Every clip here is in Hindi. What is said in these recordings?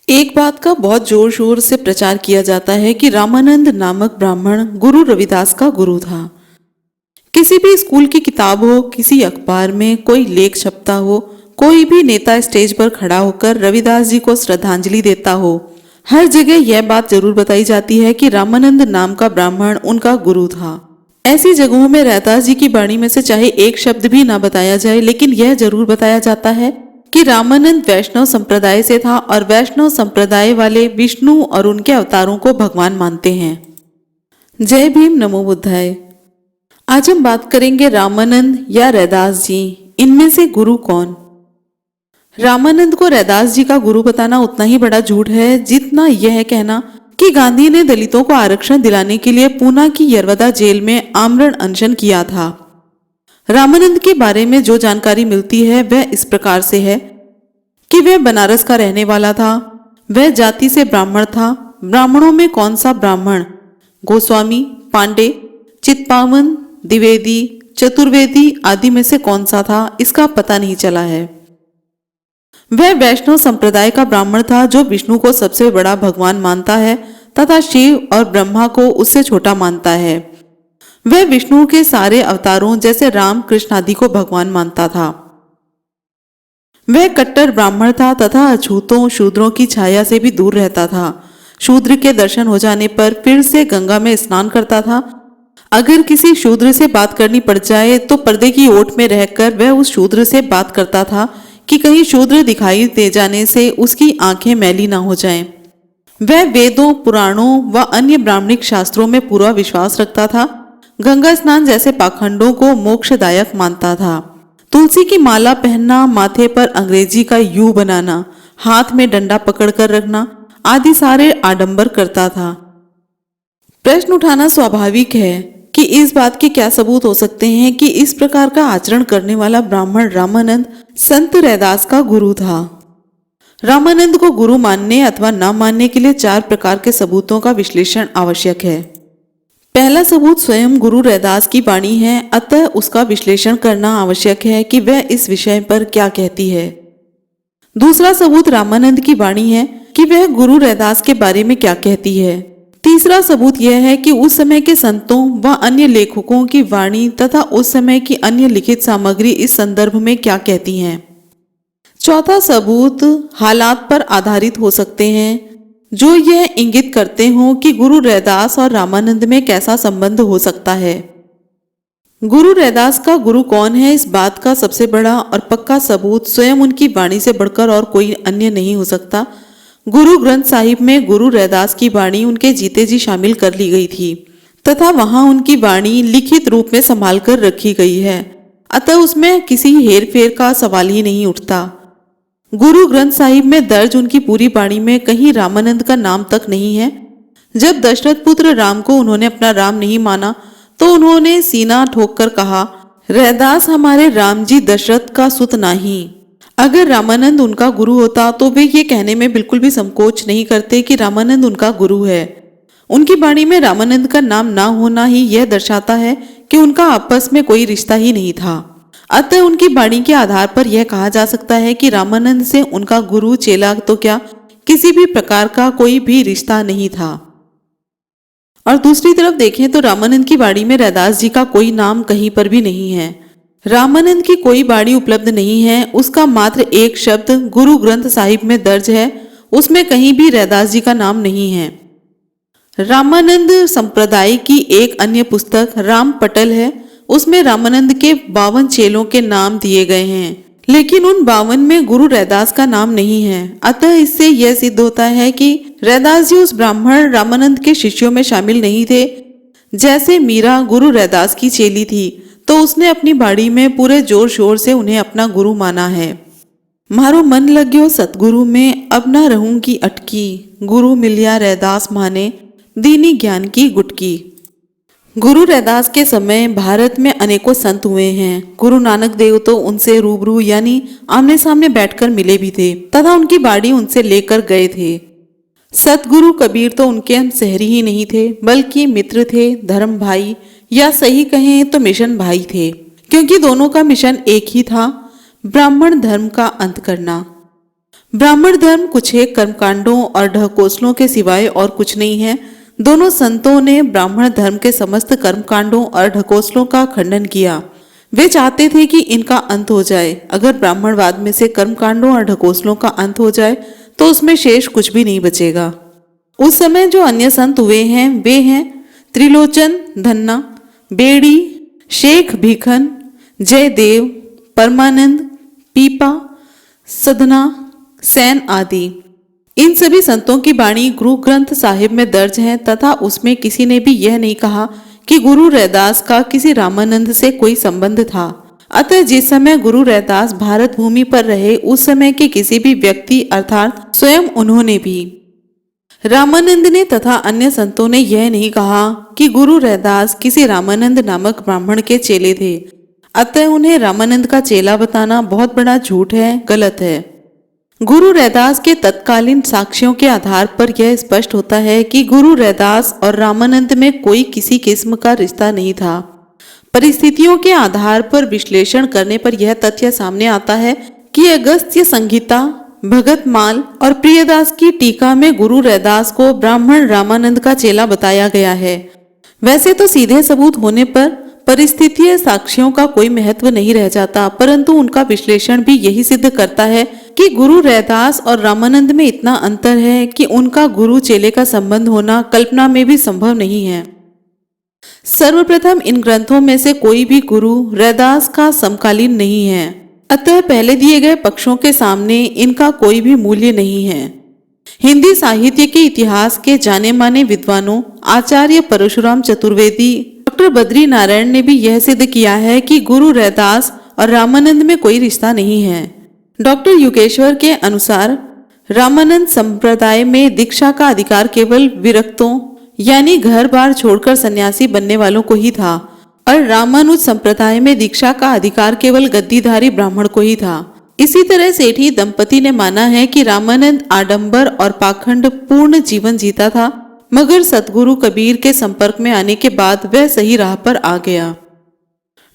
एक बात का बहुत जोर शोर से प्रचार किया जाता है कि रामानंद नामक ब्राह्मण गुरु रविदास का गुरु था। किसी भी स्कूल की किताब हो, किसी अखबार में कोई लेख छपता हो, कोई भी नेता स्टेज पर खड़ा होकर रविदास जी को श्रद्धांजलि देता हो, हर जगह यह बात जरूर बताई जाती है कि रामानंद नाम का ब्राह्मण उनका गुरु था। ऐसी जगहों में रैदास जी की वाणी में से चाहे एक शब्द भी ना बताया जाए, लेकिन यह जरूर बताया जाता है कि रामानंद वैष्णव संप्रदाय से था और वैष्णव संप्रदाय वाले विष्णु और उनके अवतारों को भगवान मानते हैं। जय भीम, नमो बुद्धाय। आज हम बात करेंगे रामानंद या रैदास जी, इनमें से गुरु कौन। रामानंद को रैदास जी का गुरु बताना उतना ही बड़ा झूठ है जितना यह कहना कि गांधी ने दलितों को आरक्षण दिलाने के लिए पूना की यरवदा जेल में आमरण अनशन किया था। रामानंद के बारे में जो जानकारी मिलती है वह इस प्रकार से है कि वह बनारस का रहने वाला था। वह जाति से ब्राह्मण था। ब्राह्मणों में कौन सा ब्राह्मण गोस्वामी, पांडे, चित्पावन, द्विवेदी, चतुर्वेदी आदि में से कौन सा था, इसका पता नहीं चला है। वह वैष्णव संप्रदाय का ब्राह्मण था जो विष्णु को सबसे बड़ा भगवान मानता है तथा शिव और ब्रह्मा को उससे छोटा मानता है। वह विष्णु के सारे अवतारों जैसे राम, कृष्ण आदि को भगवान मानता था। वह कट्टर ब्राह्मण था तथा अछूतों शूद्रों की छाया से भी दूर रहता था। शूद्र के दर्शन हो जाने पर फिर से गंगा में स्नान करता था। अगर किसी शूद्र से बात करनी पड़ जाए तो पर्दे की ओट में रहकर वह उस शूद्र से बात करता था कि कहीं शूद्र दिखाई दे जाने से उसकी आंखें मैली ना हो जाएं। वह वेदों, पुराणों व अन्य ब्राह्मणिक शास्त्रों में पूरा विश्वास रखता था। गंगा स्नान जैसे पाखंडों को मोक्षदायक मानता था। तुलसी की माला पहनना, माथे पर अंग्रेजी का यू बनाना, हाथ में डंडा पकड़कर रखना आदि सारे आडंबर करता था। प्रश्न उठाना स्वाभाविक है कि इस बात के क्या सबूत हो सकते हैं कि इस प्रकार का आचरण करने वाला ब्राह्मण रामानंद संत रैदास का गुरु था। रामानंद को गुरु मानने अथवा न मानने के लिए 4 प्रकार के सबूतों का विश्लेषण आवश्यक है। पहला सबूत स्वयं गुरु रैदास की वाणी है, अतः उसका विश्लेषण करना आवश्यक है कि वह इस विषय पर क्या कहती है। दूसरा सबूत रामानंद की वाणी है कि वह गुरु रैदास के बारे में क्या कहती है। तीसरा सबूत यह है कि उस समय के संतों व अन्य लेखकों की वाणी तथा उस समय की अन्य लिखित सामग्री इस संदर्भ में क्या कहती हैं। चौथा सबूत हालात पर आधारित हो सकते हैं जो यह इंगित करते हों कि गुरु रैदास और रामानंद में कैसा संबंध हो सकता है। गुरु रैदास का गुरु कौन है, इस बात का सबसे बड़ा और पक्का सबूत स्वयं उनकी वाणी से बढ़कर और कोई अन्य नहीं हो सकता। गुरु ग्रंथ साहिब में गुरु रैदास की वाणी उनके जीते जी शामिल कर ली गई थी तथा वहां उनकी वाणी लिखित रूप में संभाल कर रखी गई है, अतः उसमें किसी हेर फेर का सवाल ही नहीं उठता। गुरु ग्रंथ साहिब में दर्ज उनकी पूरी वाणी में कहीं रामानंद का नाम तक नहीं है। जब दशरथ पुत्र राम को उन्होंने अपना राम नहीं माना तो उन्होंने सीना ठोक कर कहा, रैदास हमारे राम जी दशरथ का सुत नहीं। अगर रामानंद उनका गुरु होता तो वे ये कहने में बिल्कुल भी संकोच नहीं करते कि रामानंद उनका गुरु है। उनकी वाणी में रामानंद का नाम ना होना ही यह दर्शाता है कि उनका आपस में कोई रिश्ता ही नहीं था। अतः उनकी वाणी के आधार पर यह कहा जा सकता है कि रामानंद से उनका गुरु चेला तो क्या किसी भी प्रकार का कोई भी रिश्ता नहीं था। और दूसरी तरफ देखें तो रामानंद की वाणी में रैदास जी का कोई नाम कहीं पर भी नहीं है। रामानंद की कोई वाणी उपलब्ध नहीं है, उसका मात्र एक शब्द गुरु ग्रंथ साहिब में दर्ज है, उसमें कहीं भी रैदास जी का नाम नहीं है। रामानंद संप्रदाय की एक अन्य पुस्तक राम पटल है, उसमें रामानंद के 52 चेलों के नाम दिए गए हैं, लेकिन उन 52 में गुरु रैदास का नाम नहीं है। अतः इससे यह सिद्ध होता है कि रैदास जी उस ब्राह्मण रामानंद के शिष्यों में शामिल नहीं थे। जैसे मीरा गुरु रैदास की चेली थी तो उसने अपनी बाड़ी में पूरे जोर शोर से उन्हें अपना गुरु माना है। मारो मन लग्यो सतगुरु में अब न रहूंगी अटकी, गुरु मिलिया रैदास माने दीनी ज्ञान की गुटकी। गुरु रैदास के समय भारत में अनेकों संत हुए हैं। गुरु नानक देव तो उनसे रूबरू यानी आमने सामने बैठकर मिले भी थे तथा उनकी बाड़ी उनसे लेकर गए थे। सतगुरु कबीर तो उनके हम सहरी ही नहीं थे बल्कि मित्र थे, धर्म भाई या सही कहें तो मिशन भाई थे, क्योंकि दोनों का मिशन एक ही था, ब्राह्मण धर्म का अंत करना। ब्राह्मण धर्म कुछ एक कर्मकांडों और ढकोसलों के सिवाय और कुछ नहीं है। दोनों संतों ने ब्राह्मण धर्म के समस्त कर्मकांडों और ढकोसलों का खंडन किया। वे चाहते थे कि इनका अंत हो जाए। अगर ब्राह्मणवाद में से कर्मकांडों और ढकोसलों का अंत हो जाए तो उसमें शेष कुछ भी नहीं बचेगा। उस समय जो अन्य संत हुए हैं वे हैं त्रिलोचन, धन्ना, बेड़ी, शेख भीखन, जयदेव, परमानंद, पीपा, सधना, सैन आदि। इन सभी संतों की वाणी गुरु ग्रंथ साहिब में दर्ज है तथा उसमें किसी ने भी यह नहीं कहा कि गुरु रैदास का किसी रामानंद से कोई संबंध था। अतः जिस समय गुरु रैदास भारत भूमि पर रहे उस समय के किसी भी व्यक्ति अर्थात स्वयं उन्होंने भी, रामानंद ने तथा अन्य संतों ने यह नहीं कहा कि गुरु रैदास किसी रामानंद नामक ब्राह्मण के चेले थे। अतः उन्हें रामानंद का चेला बताना बहुत बड़ा झूठ है, गलत है। गुरु रैदास के तत्कालीन साक्ष्यों के आधार पर यह स्पष्ट होता है कि गुरु रैदास और रामानंद में कोई किसी किस्म का रिश्ता नहीं था। परिस्थितियों के आधार पर विश्लेषण करने पर यह तथ्य सामने आता है कि अगस्त्य संहिता, भगत माल और प्रियदास की टीका में गुरु रैदास को ब्राह्मण रामानंद का चेला बताया गया है। वैसे तो सीधे सबूत होने पर परिस्थितीय साक्ष्यों का कोई महत्व नहीं रह जाता, परंतु उनका विश्लेषण भी यही सिद्ध करता है कि गुरु रैदास और रामानंद में इतना अंतर है कि उनका गुरु चेले का संबंध होना कल्पना में भी संभव नहीं है। सर्वप्रथम इन ग्रंथों में से कोई भी गुरु रैदास का समकालीन नहीं है। अतः पहले दिए गए पक्षों के सामने इनका कोई भी मूल्य नहीं है। हिंदी साहित्य के इतिहास के जाने माने विद्वानों आचार्य परशुराम चतुर्वेदी, डॉक्टर बद्री नारायण ने भी यह सिद्ध किया है कि गुरु रैदास और रामानंद में कोई रिश्ता नहीं है। डॉक्टर युगेश्वर के अनुसार रामानंद संप्रदाय में दीक्षा का अधिकार केवल विरक्तों यानी घर बार छोड़कर सन्यासी बनने वालों को ही था और रामानुज संप्रदाय में दीक्षा का अधिकार केवल गद्दीधारी ब्राह्मण को ही था। इसी तरह सेठी दंपति ने माना है कि रामानंद आडंबर और पाखंड पूर्ण जीवन जीता था, मगर सतगुरु कबीर के संपर्क में आने के बाद वह सही राह पर आ गया।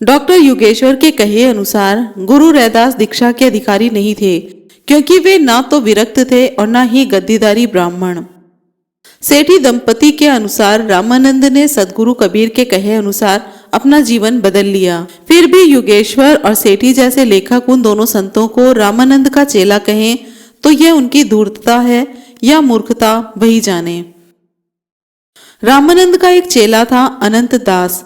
डॉक्टर युगेश्वर के कहे अनुसार गुरु रैदास दीक्षा के अधिकारी नहीं थे, क्योंकि वे ना तो विरक्त थे और ना ही गद्दीदारी ब्राह्मण। सेठी दंपति के अनुसार रामानंद ने सदगुरु कबीर के कहे अनुसार अपना जीवन बदल लिया। फिर भी युगेश्वर और सेठी जैसे लेखक उन दोनों संतों को रामानंद का चेला कहें तो यह उनकी धूर्तता है या मूर्खता, वही जाने। रामानंद का एक चेला था अनंत दास।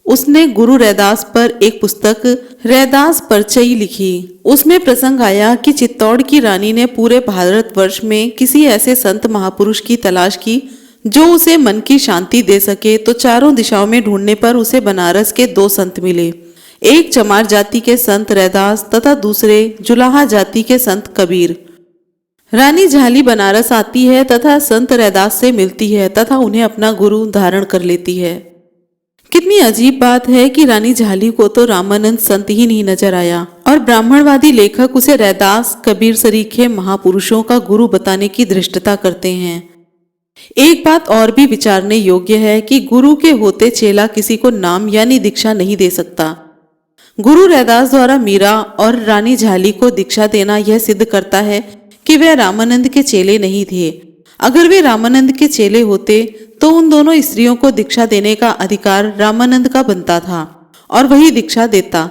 उसने गुरु रैदास पर एक पुस्तक रैदास परिचय लिखी। उसमें प्रसंग आया कि चित्तौड़ की रानी ने पूरे भारतवर्ष में किसी ऐसे संत महापुरुष की तलाश की जो उसे मन की शांति दे सके, तो चारों दिशाओं में ढूंढने पर उसे बनारस के दो संत मिले। एक चमार जाति के संत रैदास तथा दूसरे जुलाहा जाति के संत कबीर। रानी झाली बनारस आती है तथा संत रैदास से मिलती है तथा उन्हें अपना गुरु धारण कर लेती है। कितनी अजीब बात है कि रानी झाली को तो रामानंद संत ही नहीं नजर आया और ब्राह्मणवादी लेखक उसे रैदास कबीर सरीखे महापुरुषों का गुरु बताने की धृष्टता करते हैं। एक बात और भी विचारने योग्य है कि गुरु के होते चेला किसी को नाम यानी दीक्षा नहीं दे सकता। गुरु रैदास द्वारा मीरा और रानी झाली को दीक्षा देना यह सिद्ध करता है कि वे रामानंद के चेले नहीं थे। अगर वे रामानंद के चेले होते तो उन दोनों स्त्रियों को दीक्षा देने का अधिकार रामानंद का बनता था और वही दीक्षा देता।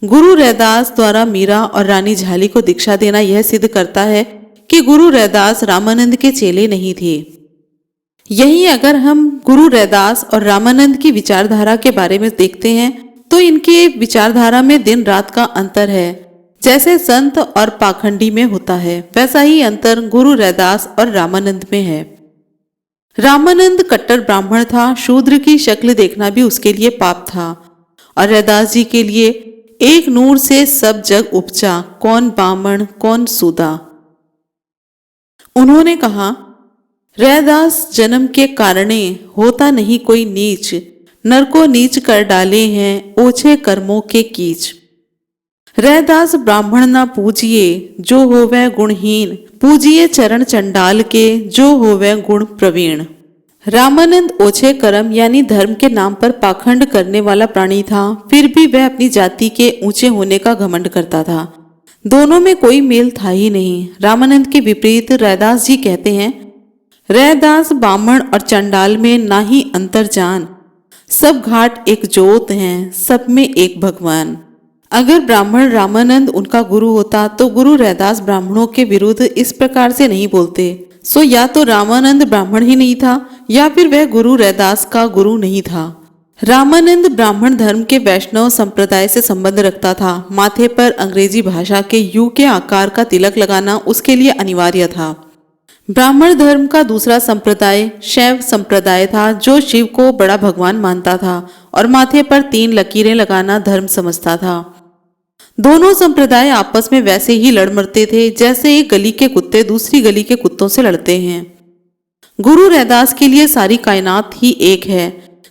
गुरु रैदास द्वारा मीरा और रानी झाली को दीक्षा देना यह सिद्ध करता है कि गुरु रैदास रामानंद के चेले नहीं थे। यही अगर हम गुरु रैदास और रामानंद की विचारधारा के बारे में देखते हैं तो इनके विचारधारा में दिन रात का अंतर है। जैसे संत और पाखंडी में होता है वैसा ही अंतर गुरु रैदास और रामानंद में है। रामानंद कट्टर ब्राह्मण था, शूद्र की शक्ल देखना भी उसके लिए पाप था, और रैदास जी के लिए एक नूर से सब जग उपजा, कौन बामण कौन सूदा। उन्होंने कहा, रैदास जन्म के कारणे होता नहीं कोई नीच, नर को नीच कर डाले हैं ओछे कर्मों के कीच। रैदास ब्राह्मण ना पूजिए जो होवे गुणहीन, पूजिए चरण चंडाल के जो होवे गुण प्रवीण। रामानंद ओछे कर्म यानी धर्म के नाम पर पाखंड करने वाला प्राणी था, फिर भी वह अपनी जाति के ऊंचे होने का घमंड करता था। दोनों में कोई मेल था ही नहीं। रामानंद के विपरीत रैदास जी कहते हैं, रैदास बामण और चंडाल में ना ही अंतर जान, सब घाट एक जोत हैं, सब में एक भगवान। अगर ब्राह्मण रामानंद उनका गुरु होता तो गुरु रैदास ब्राह्मणों के विरुद्ध इस प्रकार से नहीं बोलते। सो या तो रामानंद ब्राह्मण ही नहीं था या फिर वह गुरु रैदास का गुरु नहीं था। रामानंद ब्राह्मण धर्म के वैष्णव संप्रदाय से संबंध रखता था। माथे पर अंग्रेजी भाषा के यू के आकार का तिलक लगाना उसके लिए अनिवार्य था। ब्राह्मण धर्म का दूसरा संप्रदाय शैव संप्रदाय था, जो शिव को बड़ा भगवान मानता था और माथे पर 3 लकीरें लगाना धर्म समझता था। दोनों संप्रदाय आपस में वैसे ही लड़ मरते थे जैसे एक गली के कुत्ते दूसरी गली के कुत्तों से लड़ते हैं। गुरु रैदास के लिए सारी कायनात ही एक है,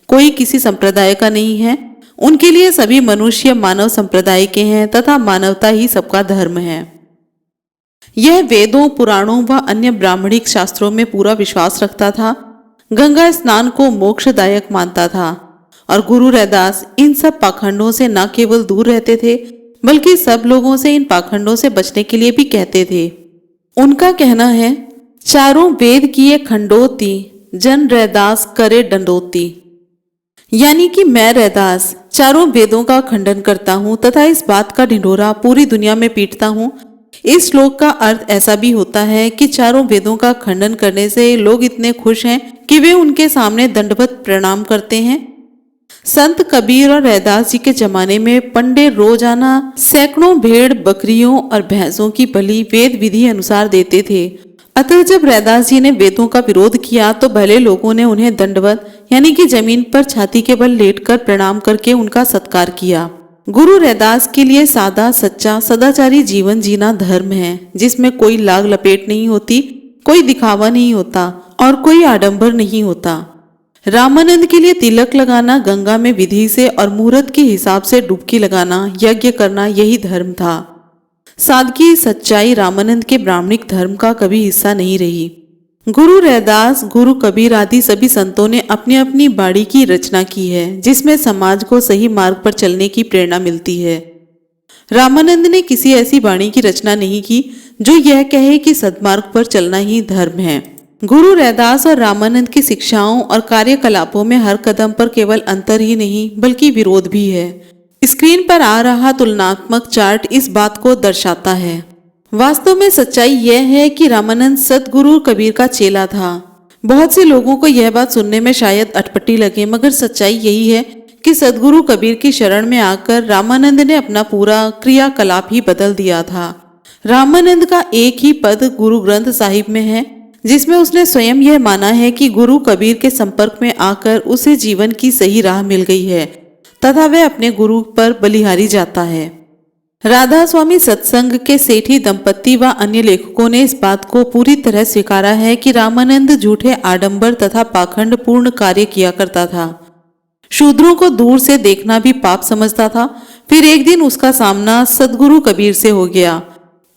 कोई किसी संप्रदाय का नहीं है। उनके लिए सभी मनुष्य मानव संप्रदाय के हैं तथा मानवता ही सबका धर्म है। यह वेदों, पुराणों व अन्य ब्राह्मणिक शास्त्रों में पूरा विश्वास रखता था। गंगा स्नान को मोक्षदायक मानता था और गुरु रैदास इन सब पाखंडों से न केवल दूर रहते थे बल्कि सब लोगों से इन पाखंडों से बचने के लिए भी कहते थे। उनका कहना है, चारों वेद किए खंडोती, जन रैदास करे दंडोती। यानी कि मैं रैदास चारों वेदों का खंडन करता हूँ तथा इस बात का ढिंढोरा पूरी दुनिया में पीटता हूँ। इस श्लोक का अर्थ ऐसा भी होता है कि चारों वेदों का खंडन करने से लोग इतने खुश हैं कि वे उनके सामने दंडवत प्रणाम करते हैं। संत कबीर और रैदास जी के जमाने में पंडे रोजाना सैकड़ों भेड़, बकरियों और भैंसों की बलि वेद विधि अनुसार देते थे। अतः जब रैदास जी ने वेदों का विरोध किया तो भले लोगों ने उन्हें दंडवत यानी कि जमीन पर छाती के बल लेटकर प्रणाम करके उनका सत्कार किया। गुरु रैदास के लिए सादा, सच्चा, सदाचारी जीवन जीना धर्म है, जिसमें कोई लाग लपेट नहीं होती, कोई दिखावा नहीं होता और कोई आडंबर नहीं होता। रामानंद के लिए तिलक लगाना, गंगा में विधि से और मुहूर्त के हिसाब से डुबकी लगाना, यज्ञ करना यही धर्म था। सादगी, सच्चाई रामानंद के ब्राह्मणिक धर्म का कभी हिस्सा नहीं रही। गुरु रैदास, गुरु कबीर आदि सभी संतों ने अपनी अपनी बाड़ी की रचना की है, जिसमें समाज को सही मार्ग पर चलने की प्रेरणा मिलती है। रामानंद ने किसी ऐसी वाणी की रचना नहीं की जो यह कहे कि सद्मार्ग पर चलना ही धर्म है। गुरु रैदास और रामानंद की शिक्षाओं और कार्यकलापों में हर कदम पर केवल अंतर ही नहीं बल्कि विरोध भी है। स्क्रीन पर आ रहा तुलनात्मक चार्ट इस बात को दर्शाता है। वास्तव में सच्चाई यह है कि रामानंद सतगुरु कबीर का चेला था। बहुत से लोगों को यह बात सुनने में शायद अटपटी लगे, मगर सच्चाई यही है कि सदगुरु कबीर की शरण में आकर रामानंद ने अपना पूरा क्रियाकलाप ही बदल दिया था। रामानंद का एक ही पद गुरु ग्रंथ साहिब में है, जिसमें उसने स्वयं यह माना है कि गुरु कबीर के संपर्क में आकर उसे जीवन की सही राह मिल गई है तथा वह अपने गुरु पर बलिहारी जाता है। राधा स्वामी सत्संग के सेठी दंपति व अन्य लेखकों ने इस बात को पूरी तरह स्वीकारा है कि रामानंद झूठे, आडंबर तथा पाखंड पूर्ण कार्य किया करता था। शूद्रों को दूर से देखना भी पाप समझता था। फिर एक दिन उसका सामना सदगुरु कबीर से हो गया।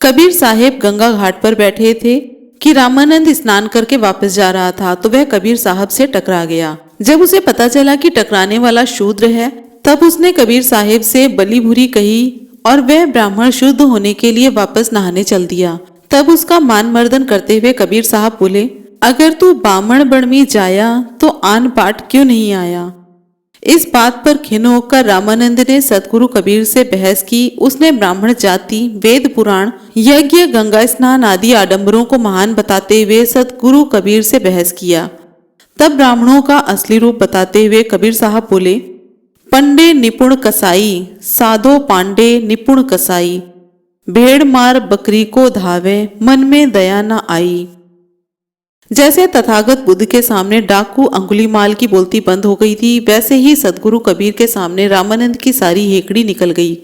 कबीर साहेब गंगा घाट पर बैठे थे कि रामानंद स्नान करके वापस जा रहा था तो वह कबीर साहब से टकरा गया। जब उसे पता चला कि टकराने वाला शूद्र है तब उसने कबीर साहेब से बली बुरी कही और वह ब्राह्मण शुद्ध होने के लिए वापस नहाने चल दिया। तब उसका मान मर्दन करते हुए कबीर साहब बोले, अगर तू बामण बड़मी जाया तो आन पाठ क्यों नहीं आया। इस बात पर खिन्न होकर रामानंद ने सतगुरु कबीर से बहस की। उसने ब्राह्मण जाति, वेद पुराण, यज्ञ, गंगा स्नान आदि आडंबरों को महान बताते हुए सतगुरु कबीर से बहस किया। तब ब्राह्मणों का असली रूप बताते हुए कबीर साहब बोले, पंडे निपुण कसाई, साधो पांडे निपुण कसाई, भेड़ मार बकरी को धावे, मन में दया न आई। जैसे तथागत बुद्ध के सामने डाकू अंगुलीमाल की बोलती बंद हो गई थी, वैसे ही सदगुरु कबीर के सामने रामानंद की सारी हेकड़ी निकल गई।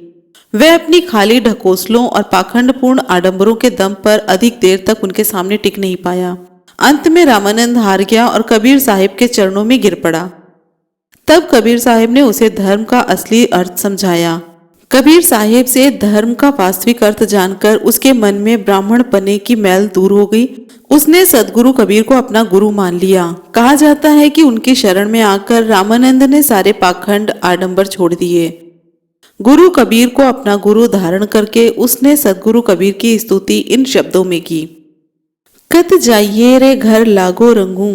वह अपनी खाली ढकोसलों और पाखंडपूर्ण आडंबरों के दम पर अधिक देर तक उनके सामने टिक नहीं पाया। अंत में रामानंद हार गया और कबीर साहिब के चरणों में गिर पड़ा। तब कबीर साहिब ने उसे धर्म का असली अर्थ समझाया। कबीर साहिब से धर्म का वास्तविक अर्थ जानकर उसके मन में ब्राह्मण पने की मैल दूर हो गई। उसने सदगुरु कबीर को अपना गुरु मान लिया। कहा जाता है कि उनकी शरण में आकर रामानंद ने सारे पाखंड, आडंबर छोड़ दिए। गुरु कबीर को अपना गुरु धारण करके उसने सदगुरु कबीर की स्तुति इन शब्दों में की। कत जाइए रे घर लागो रंगू,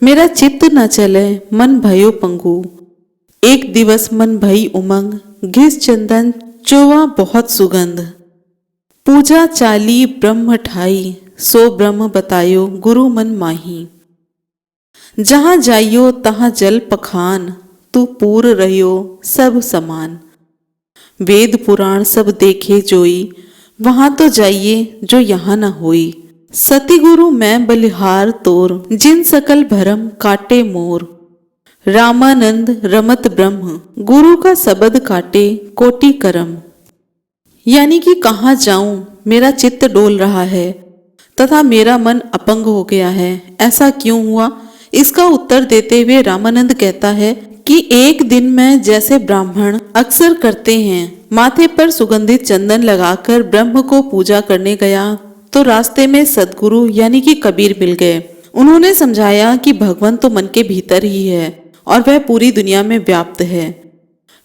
मेरा चित्त न चले मन भयो पंगु। एक दिवस मन भई उमंग, घिस चंदन चोवा बहुत सुगंध। पूजा चाली ब्रह्म ठाई, सो ब्रह्म बतायो गुरु मन माही। जहां जाइयो तहां जल पखान, तू पूर रहियो सब समान। वेद पुराण सब देखे जोई, वहां तो जाइए जो यहाँ न होई। सती गुरु मैं बलिहार तोर, जिन सकल भरम काटे मोर। रामानंद रमत ब्रह्म, गुरु का शब्द काटे कोटि करम। यानी कि कहाँ जाऊं, मेरा चित्त डोल रहा है तथा मेरा मन अपंग हो गया है, ऐसा क्यों हुआ? इसका उत्तर देते हुए रामानंद कहता है कि एक दिन में जैसे ब्राह्मण अक्सर करते हैं, माथे पर सुगंधित चंदन लगाकर ब्रह्म को पूजा करने गया तो रास्ते में सदगुरु यानी कि कबीर मिल गए। उन्होंने समझाया कि भगवान तो मन के भीतर ही है और वह पूरी दुनिया में व्याप्त है।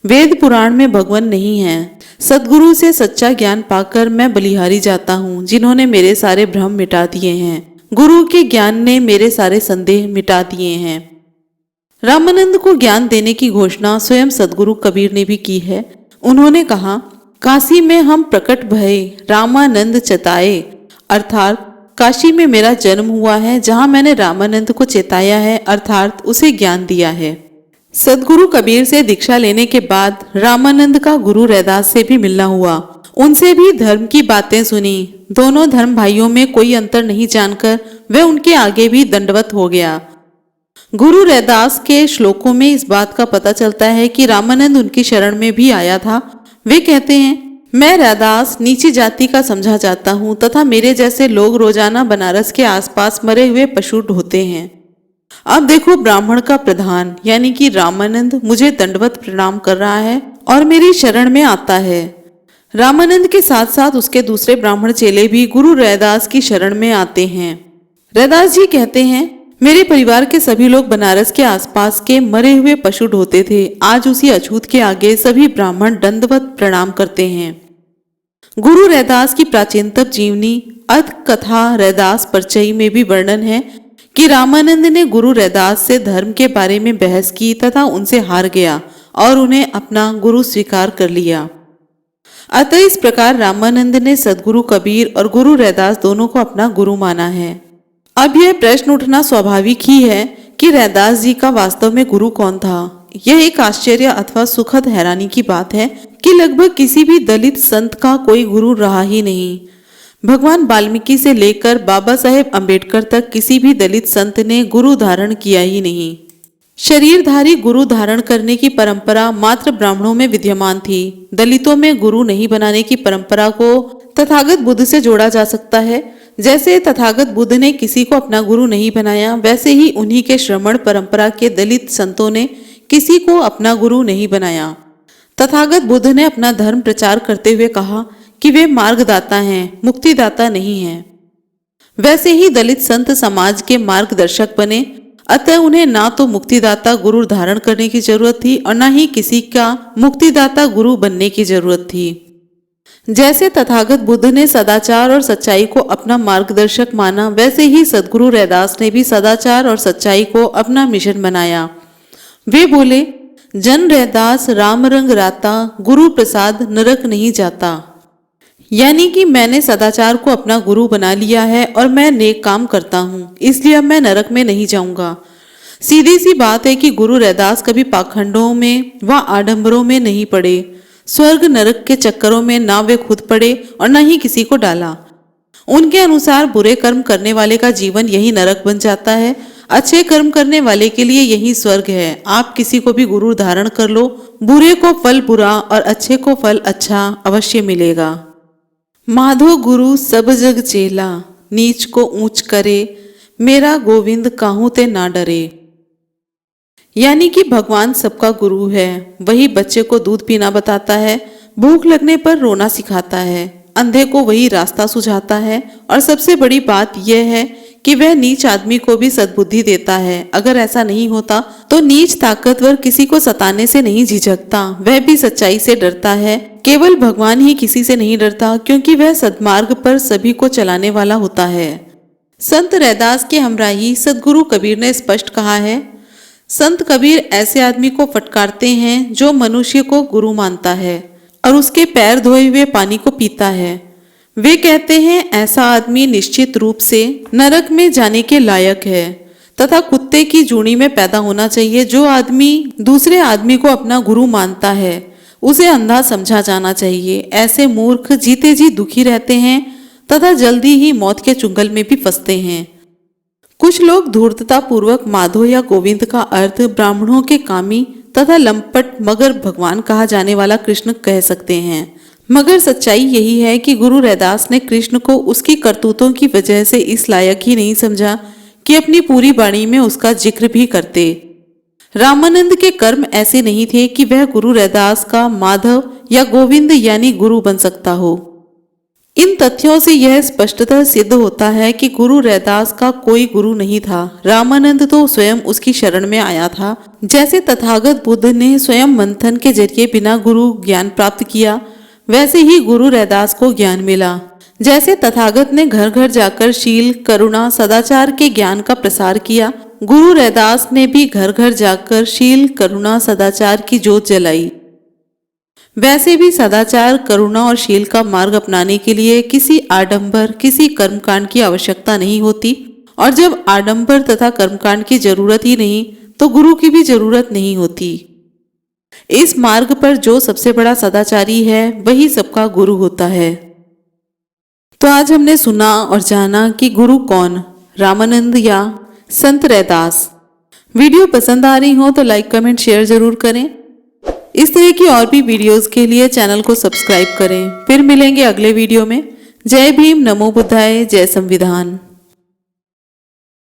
वेद पुराण में भगवान नहीं है। सदगुरु से सच्चा ज्ञान पाकर मैं बलिहारी जाता हूँ, जिन्होंने मेरे सारे भ्रम मिटा दिए हैं। गुरु के ज्ञान ने मेरे सारे संदेह मिटा दिए हैं। रामानंद को ज्ञान देने की घोषणा स्वयं सदगुरु कबीर ने भी की है। उन्होंने कहा, काशी में हम प्रकट भये रामानंद चेताए, अर्थात काशी में मेरा जन्म हुआ है, जहां मैंने रामानंद को चेताया है, अर्थात उसे ज्ञान दिया है। सदगुरु कबीर से दीक्षा लेने के बाद रामानंद का गुरु रैदास से भी मिलना हुआ। उनसे भी धर्म की बातें सुनी। दोनों धर्म भाइयों में कोई अंतर नहीं जानकर वह उनके आगे भी दंडवत हो गया। गुरु रैदास के श्लोकों में इस बात का पता चलता है कि रामानंद उनकी शरण में भी आया था। वे कहते हैं, मैं रैदास नीची जाति का समझा जाता हूँ तथा मेरे जैसे लोग रोजाना बनारस के आसपास मरे हुए पशु ढोते हैं। अब देखो, ब्राह्मण का प्रधान यानी कि रामानंद मुझे दंडवत प्रणाम कर रहा है और मेरी शरण में आता है। रामानंद के साथ साथ उसके दूसरे ब्राह्मण चेले भी गुरु रैदास की शरण में आते हैं। रैदास जी कहते हैं, मेरे परिवार के सभी लोग बनारस के आसपास के मरे हुए पशु ढोते थे। आज उसी अछूत के आगे सभी ब्राह्मण दंडवत प्रणाम करते हैं। गुरु रैदास की प्राचीनतम जीवनी अथ कथा रैदास परिचय में भी वर्णन है कि रामानंद ने गुरु रैदास से धर्म के बारे में बहस की तथा उनसे हार गया और उन्हें अपना गुरु स्वीकार कर लिया। अतः इस प्रकार रामानंद ने सदगुरु कबीर और गुरु रैदास दोनों को अपना गुरु माना है। अब यह प्रश्न उठना स्वाभाविक ही है कि रैदास जी का वास्तव में गुरु कौन था। यह एक आश्चर्य अथवा सुखद हैरानी की बात है कि लगभग किसी भी दलित संत का कोई गुरु रहा ही नहीं। भगवान वाल्मीकि से लेकर बाबा साहेब अम्बेडकर तक किसी भी दलित संत ने गुरु धारण किया ही नहीं। शरीरधारी गुरु धारण करने की परंपरा मात्र ब्राह्मणों में विद्यमान थी। दलितों में गुरु नहीं बनाने की परंपरा को तथागत बुद्ध से जोड़ा जा सकता है। जैसे तथागत बुद्ध ने किसी को अपना गुरु नहीं बनाया, वैसे ही उन्हीं के श्रमण परंपरा के दलित संतों ने किसी को अपना गुरु नहीं बनाया। तथागत बुद्ध ने अपना धर्म प्रचार करते हुए कहा कि वे मार्गदाता हैं, मुक्तिदाता नहीं हैं। वैसे ही दलित संत समाज के मार्गदर्शक बने। अतः उन्हें ना तो मुक्तिदाता गुरु धारण करने की जरूरत थी और ना ही किसी का मुक्तिदाता गुरु बनने की जरूरत थी। जैसे तथागत बुद्ध ने सदाचार और सच्चाई को अपना मार्गदर्शक माना, वैसे ही सदगुरु रैदास ने भी सदाचार और सच्चाई को अपना मिशन बनाया। वे बोले, जन रैदास राम रंग राता, गुरु प्रसाद नरक नहीं जाता। यानी कि मैंने सदाचार को अपना गुरु बना लिया है और मैं नेक काम करता हूँ, इसलिए अब मैं नरक में नहीं जाऊंगा। सीधी सी बात है कि गुरु रैदास कभी पाखंडों में व आडंबरों में नहीं पड़े। स्वर्ग नरक के चक्करों में ना वे खुद पड़े और न ही किसी को डाला। उनके अनुसार बुरे कर्म करने वाले का जीवन यही नरक बन जाता है, अच्छे कर्म करने वाले के लिए यही स्वर्ग है। आप किसी को भी गुरु धारण कर लो, बुरे को फल बुरा और अच्छे को फल अच्छा अवश्य मिलेगा। माधो गुरु सब जग चेला, नीच को ऊंच करे, मेरा गोविंद काहू ते ना डरे। यानी कि भगवान सबका गुरु है। वही बच्चे को दूध पीना बताता है, भूख लगने पर रोना सिखाता है, अंधे को वही रास्ता सुझाता है और सबसे बड़ी बात यह है कि वह नीच आदमी को भी सद्बुद्धि देता है। अगर ऐसा नहीं होता तो नीच ताकतवर किसी को सताने से नहीं झिझकता, वह भी सच्चाई से डरता है। केवल भगवान ही किसी से नहीं डरता, क्योंकि वह सद्मार्ग पर सभी को चलाने वाला होता है। संत रैदास के हमराही सदगुरु कबीर ने स्पष्ट कहा है, संत कबीर ऐसे आदमी को फटकारते हैं जो मनुष्य को गुरु मानता है और उसके पैर धोए हुए पानी को पीता है। वे कहते हैं ऐसा आदमी निश्चित रूप से नरक में जाने के लायक है तथा कुत्ते की जूनी में पैदा होना चाहिए। जो आदमी दूसरे आदमी को अपना गुरु मानता है उसे अंधा समझा जाना चाहिए। ऐसे मूर्ख जीते जी दुखी रहते हैं तथा जल्दी ही मौत के चुंगल में भी फंसते हैं। कुछ लोग धूर्तता पूर्वक माधव या गोविंद का अर्थ ब्राह्मणों के कामी तथा लंपट मगर भगवान कहा जाने वाला कृष्ण कह सकते हैं, मगर सच्चाई यही है कि गुरु रैदास ने कृष्ण को उसकी करतूतों की वजह से इस लायक ही नहीं समझा कि अपनी पूरी वाणी में उसका जिक्र भी करते। रामानंद के कर्म ऐसे नहीं थे कि वह गुरु रैदास का माधव या गोविंद यानी गुरु बन सकता हो। इन तथ्यों से यह स्पष्टतः सिद्ध होता है कि गुरु रैदास का कोई गुरु नहीं था। रामानंद तो स्वयं उसकी शरण में आया था। जैसे तथागत बुद्ध ने स्वयं मंथन के जरिए बिना गुरु ज्ञान प्राप्त किया, वैसे ही गुरु रैदास को ज्ञान मिला। जैसे तथागत ने घर घर जाकर शील, करुणा, सदाचार के ज्ञान का प्रसार किया, गुरु रैदास ने भी घर घर जाकर शील, करुणा, सदाचार की जोत जलाई। वैसे भी सदाचार, करुणा और शील का मार्ग अपनाने के लिए किसी आडंबर, किसी कर्मकांड की आवश्यकता नहीं होती, और जब आडंबर तथा कर्मकांड की जरूरत ही नहीं तो गुरु की भी जरूरत नहीं होती। इस मार्ग पर जो सबसे बड़ा सदाचारी है वही सबका गुरु होता है। तो आज हमने सुना और जाना कि गुरु कौन, रामानंद या संत रैदास। वीडियो पसंद आ रही हो तो लाइक, कमेंट, शेयर जरूर करें। इस तरह की और भी वीडियोस के लिए चैनल को सब्सक्राइब करें। फिर मिलेंगे अगले वीडियो में। जय भीम, नमो बुद्धाय, जय संविधान।